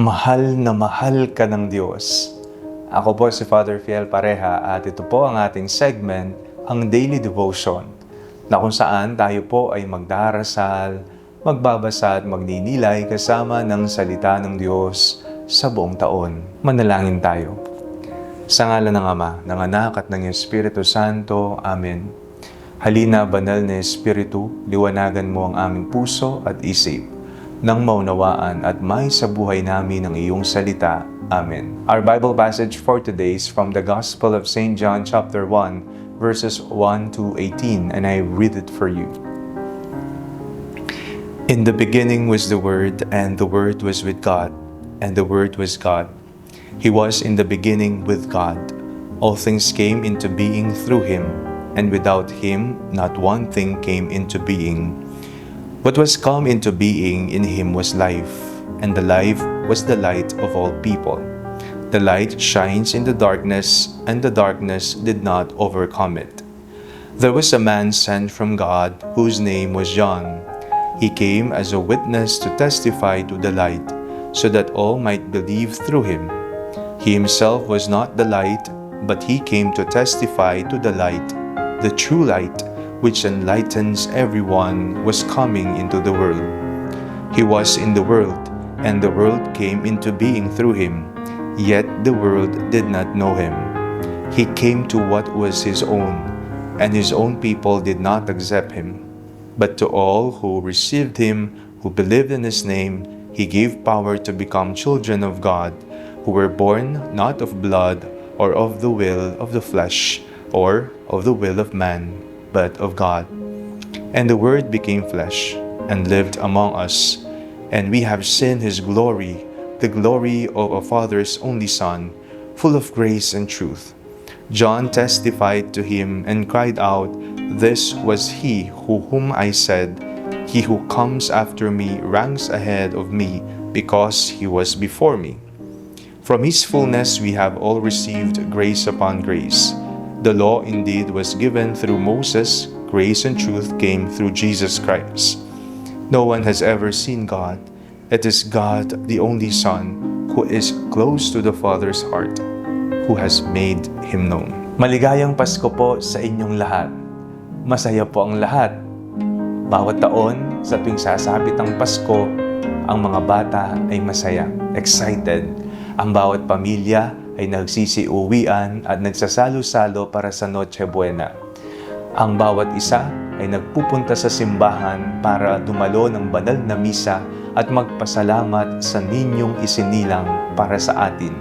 Mahal ka ng Diyos. Ako po si Father Fiel Pareha at ito po ang ating segment, ang Daily Devotion, na kung saan tayo po ay magdarasal, magbabasa at magninilay kasama ng salita ng Diyos sa buong taon. Manalangin tayo. Sa ngalan ng Ama, ng Anak at ng Espiritu Santo. Amen. Halina, banal na Espiritu, liwanagan mo ang aming puso at isip, nang maunawaan at may sa buhay namin ang iyong salita. Amen. Our Bible passage for today is from the Gospel of St. John chapter 1, verses 1 to 18, and I read it for you. In the beginning was the Word, and the Word was with God, and the Word was God. He was in the beginning with God. All things came into being through Him, and without Him not one thing came into being. What was come into being in Him was life, and the life was the light of all people. The light shines in the darkness, and the darkness did not overcome it. There was a man sent from God, whose name was John. He came as a witness to testify to the light, so that all might believe through him. He himself was not the light, but he came to testify to the light, the true light, which enlightens everyone, was coming into the world. He was in the world, and the world came into being through him, yet the world did not know him. He came to what was his own, and his own people did not accept him. But to all who received him, who believed in his name, he gave power to become children of God, who were born not of blood, or of the will of the flesh, or of the will of man, but of God. And the Word became flesh, and lived among us, and we have seen His glory, the glory of a Father's only Son, full of grace and truth. John testified to Him and cried out, "This was He whom I said, He who comes after me ranks ahead of me, because He was before me." From His fullness we have all received grace upon grace. The law indeed was given through Moses, grace and truth came through Jesus Christ. No one has ever seen God. It is God, the only Son, who is close to the Father's heart, who has made Him known. Maligayang Pasko po sa inyong lahat. Masaya po ang lahat. Bawat taon, sa tuwing sasapit ang Pasko, ang mga bata ay masaya, excited. Ang bawat pamilya ay nagsisiuwian at nagsasalo-salo para sa Noche Buena. Ang bawat isa ay nagpupunta sa simbahan para dumalo ng banal na misa at magpasalamat sa ninyong isinilang para sa atin.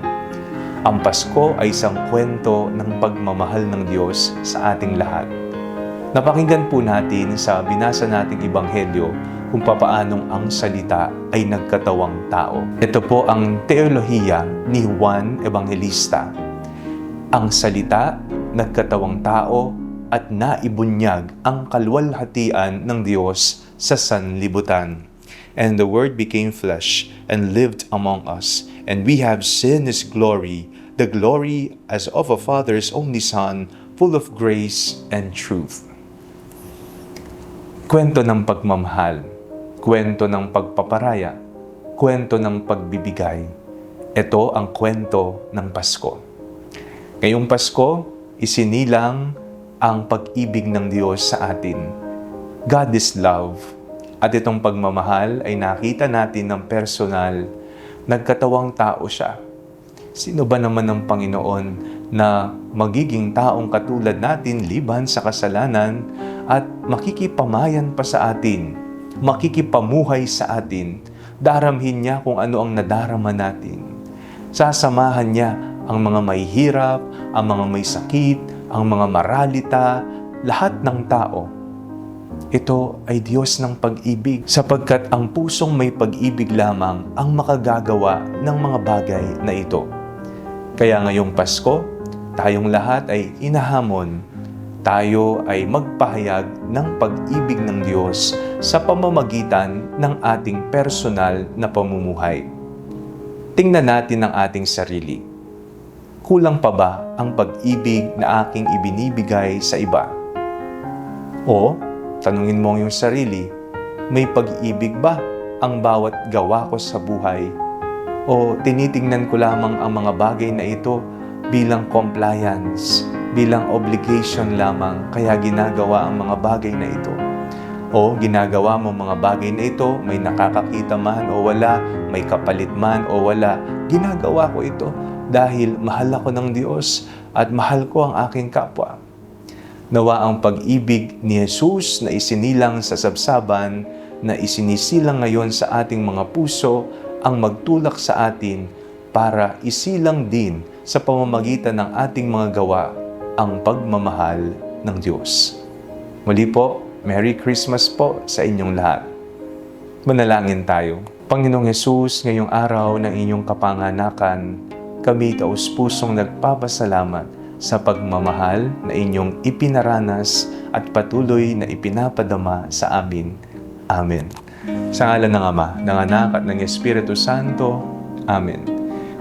Ang Pasko ay isang kwento ng pagmamahal ng Diyos sa ating lahat. Napakinggan po natin sa binasa nating Ebanghelyo kung papaanong ang salita ay nagkatawang tao. Ito po ang teolohiya ni Juan Evangelista. Ang salita, nagkatawang tao at naibunyag ang kaluwalhatian ng Diyos sa sanlibutan. And the Word became flesh and lived among us, and we have seen His glory, the glory as of a Father's only Son, full of grace and truth. Kwento ng pagmamahal, kwento ng pagpaparaya, kwento ng pagbibigay. Ito ang kwento ng Pasko. Ngayong Pasko, isinilang ang pag-ibig ng Diyos sa atin. God is love. At itong pagmamahal ay nakita natin ng personal, nagkatawang tao siya. Sino ba naman ang Panginoon na magiging taong katulad natin liban sa kasalanan at makikipamayan pa sa atin, makikipamuhay sa atin, daramhin niya kung ano ang nadarama natin. Sasamahan niya ang mga may hirap, ang mga may sakit, ang mga maralita, lahat ng tao. Ito ay Diyos ng pag-ibig, sapagkat ang pusong may pag-ibig lamang ang makagagawa ng mga bagay na ito. Kaya ngayong Pasko, tayong lahat ay inahamon. Tayo ay magpahayag ng pag-ibig ng Diyos sa pamamagitan ng ating personal na pamumuhay. Tingnan natin ang ating sarili. Kulang pa ba ang pag-ibig na aking ibinibigay sa iba? O, tanungin mo ang iyong sarili, may pag-ibig ba ang bawat gawa ko sa buhay O tinitingnan ko lamang ang mga bagay na ito bilang compliance, bilang obligation lamang, kaya ginagawa ang mga bagay na ito? O ginagawa mo mga bagay na ito, may nakakakita man o wala, may kapalit man o wala, ginagawa ko ito dahil mahal ako ng Diyos at mahal ko ang aking kapwa. Nawa ang pag-ibig ni Jesus na isinilang sa sabsaban, na isinisilang ngayon sa ating mga puso, ang magtulak sa atin para isilang din sa pamamagitan ng ating mga gawa ang pagmamahal ng Diyos. Muli po, Merry Christmas po sa inyong lahat. Manalangin tayo. Panginoong Hesus, ngayong araw ng inyong kapanganakan, kami taus-pusong nagpapasalamat sa pagmamahal na inyong ipinaranas at patuloy na ipinapadama sa amin. Amen. Sa ngalan ng Ama, ng Anak at ng Espiritu Santo. Amen.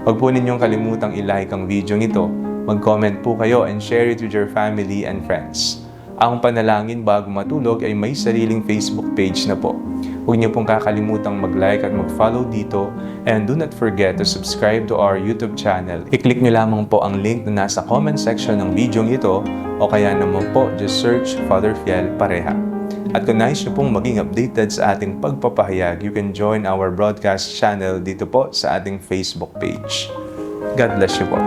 Huwag po ninyong kalimutang i-like ang video ito. Mag-comment po kayo and share it with your family and friends. Ang panalangin bago matulog ay may sariling Facebook page na po. Huwag niyo pong kakalimutang mag-like at mag-follow dito, and do not forget to subscribe to our YouTube channel. I-click niyo lamang po ang link na nasa comment section ng video ito, o kaya naman po just search Father Fiel Pareha. At kung nais niyo pong maging updated sa ating pagpapahayag, you can join our broadcast channel dito po sa ating Facebook page. God bless you po.